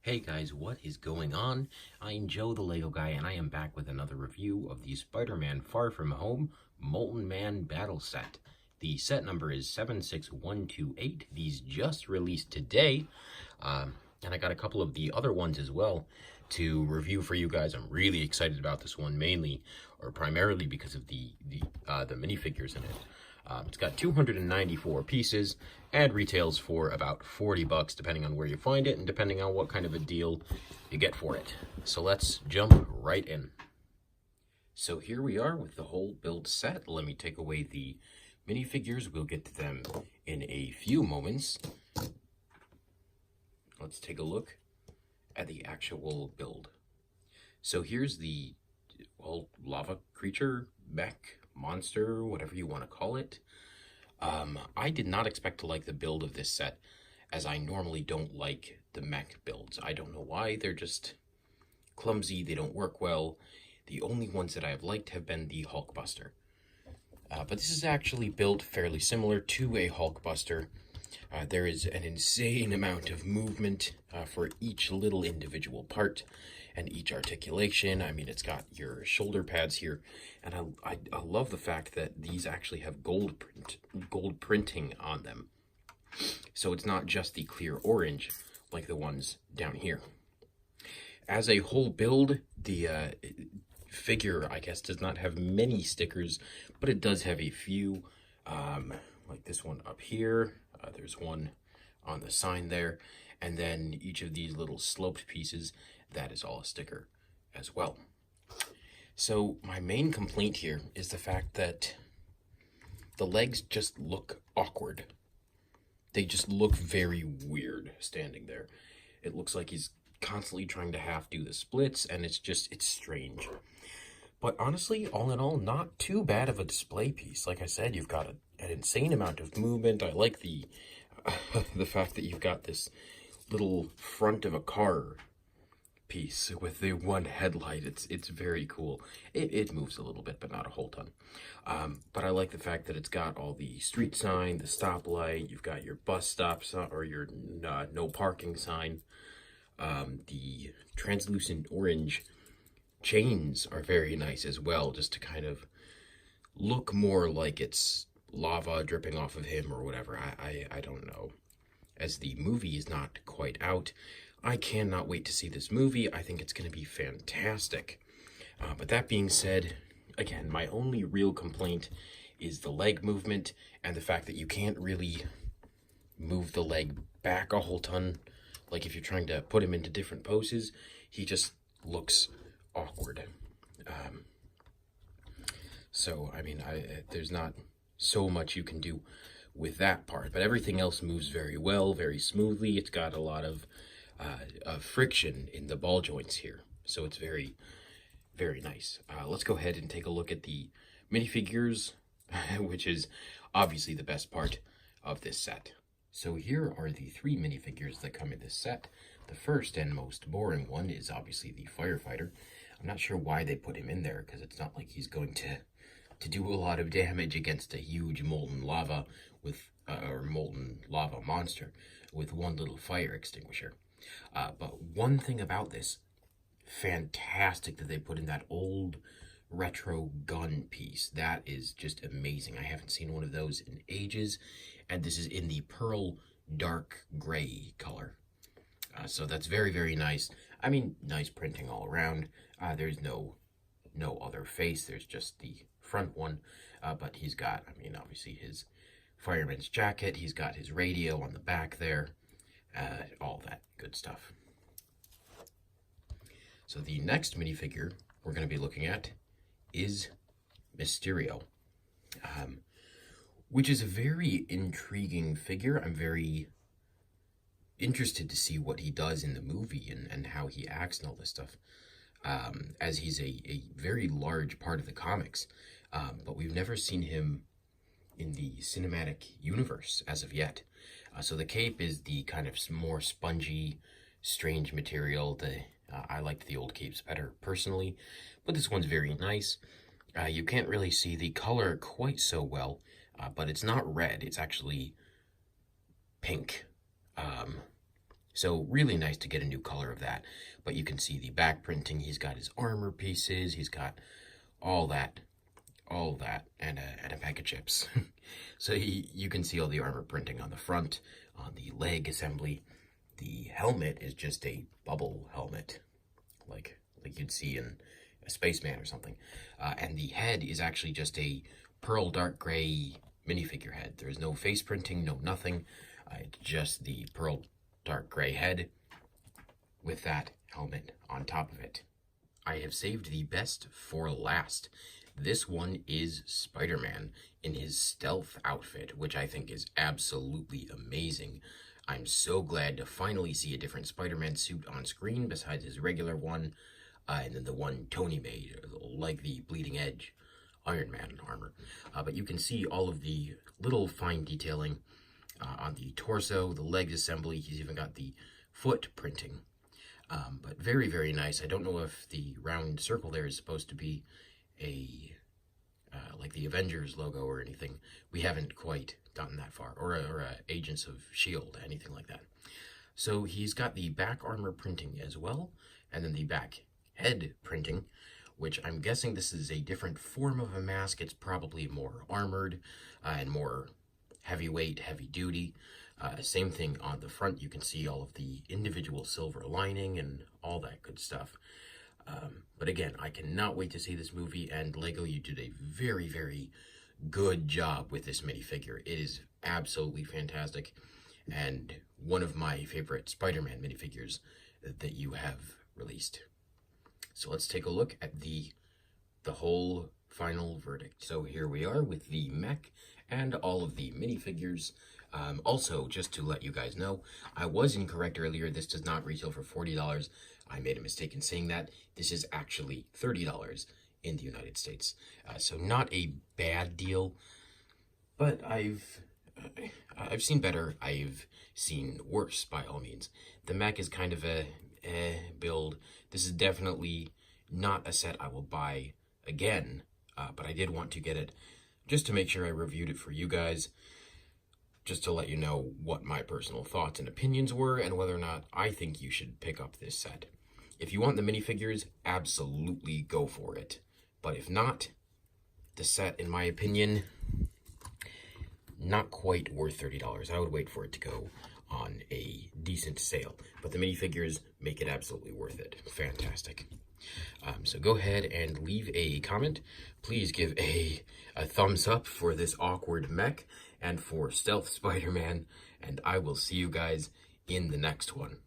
Hey guys, what is going on? I'm Joe the Lego Guy, and I am back with another review of the Spider-Man Far From Home Molten Man Battle set. The set number is 76128. These just released today, and I got a couple of the other ones as well to review for you guys. I'm really excited about this one, mainly or primarily because of the minifigures in it. It's got 294 pieces and retails for about 40 bucks, depending on where you find it and depending on what kind of a deal you get for it. So let's jump right in. So here we are with the whole build set. Let me take away the minifigures. We'll get to them in a few moments. Let's take a look at the actual build. So here's the lava creature, mech, monster, whatever you want to call it. I did not expect to like the build of this set, as I normally don't like the mech builds. I don't know why, they're just clumsy, they don't work well. The only ones that I have liked have been the Hulkbuster. But this is actually built fairly similar to a Hulkbuster. There is an insane amount of movement for each little individual part and each articulation. I mean, it's got your shoulder pads here, and I love the fact that these actually have gold printing on them. So it's not just the clear orange like the ones down here. As a whole build, the figure, I guess, does not have many stickers, but it does have a few, like this one up here. There's one on the sign there, and then each of these little sloped pieces, that is all a sticker as well. So my main complaint here is the fact that the legs just look awkward. They just look very weird standing there. It looks like he's constantly trying to half do the splits, and it's strange. But honestly, all in all, not too bad of a display piece. Like I said, you've got an insane amount of movement. I like the the fact that you've got this little front of a car piece with the one headlight. It's very cool. It moves a little bit, but not a whole ton. But I like the fact that it's got all the street sign, the stoplight. You've got your bus stop sign, or your no parking sign. The translucent orange chains are very nice as well, just to kind of look more like it's lava dripping off of him or whatever. I don't know. As the movie is not quite out, I cannot wait to see this movie. I think it's going to be fantastic. But that being said, again, my only real complaint is the leg movement and the fact that you can't really move the leg back a whole ton. Like if you're trying to put him into different poses, he just looks awkward. So, I mean, there's not so much you can do with that part, but everything else moves very well, very smoothly. It's got a lot of friction in the ball joints here, so it's very, very nice. Let's go ahead and take a look at the minifigures, which is obviously the best part of this set. So here are the three minifigures that come in this set. The first and most boring one is obviously the firefighter. I'm not sure why they put him in there, because it's not like he's going to do a lot of damage against a huge molten lava or molten lava monster with one little fire extinguisher. But one thing about this, fantastic that they put in that old retro gun piece. That is just amazing. I haven't seen one of those in ages, and this is in the pearl dark gray color. So that's very, very nice. I mean, nice printing all around. There's no other face. There's just the front one. But he's got, I mean, obviously his fireman's jacket. He's got his radio on the back there. All that good stuff. So the next minifigure we're going to be looking at is Mysterio, which is a very intriguing figure. I'm very interested to see what he does in the movie and how he acts and all this stuff, as he's a very large part of the comics, but we've never seen him in the cinematic universe as of yet. So the cape is the kind of more spongy, strange material. I liked the old capes better personally, but this one's very nice. You can't really see the color quite so well, but it's not red, it's actually pink. So really nice to get a new color of that. But you can see the back printing. He's got his armor pieces. He's got all that, and a bag of chips. So you can see all the armor printing on the front, on the leg assembly. The helmet is just a bubble helmet, like you'd see in a spaceman or something. And the head is actually just a pearl dark gray minifigure head. There's no face printing, no nothing. It's just the pearl dark gray head with that helmet on top of it. I have saved the best for last. This one is Spider-Man in his stealth outfit, which I think is absolutely amazing. I'm so glad to finally see a different Spider-Man suit on screen besides his regular one, and then the one Tony made, like the Bleeding Edge Iron Man armor. But you can see all of the little fine detailing on the torso, the leg assembly. He's even got the foot printing. But very, very nice. I don't know if the round circle there is supposed to be a like the Avengers logo or anything. We haven't quite gotten that far, or Agents of S.H.I.E.L.D., anything like that. So he's got the back armor printing as well, and then the back head printing, which I'm guessing this is a different form of a mask. It's probably more armored and more heavyweight, heavy duty. Same thing on the front. You can see all of the individual silver lining and all that good stuff. But again, I cannot wait to see this movie, and LEGO, you did a very, very good job with this minifigure. It is absolutely fantastic, and one of my favorite Spider-Man minifigures that you have released. So let's take a look at the whole final verdict. So here we are with the mech and all of the minifigures. Also, just to let you guys know, I was incorrect earlier. This does not retail for $40. I made a mistake in saying that. This is actually $30 in the United States. So not a bad deal, but I've seen better. I've seen worse, by all means. The mech is kind of a build. This is definitely not a set I will buy again, but I did want to get it just to make sure I reviewed it for you guys, just to let you know what my personal thoughts and opinions were and whether or not I think you should pick up this set. If you want the minifigures, absolutely go for it. But if not, the set, in my opinion, not quite worth $30. I would wait for it to go on a decent sale. But the minifigures make it absolutely worth it. Fantastic. So go ahead and leave a comment. Please give a thumbs up for this awkward mech and for Stealth Spider-Man. And I will see you guys in the next one.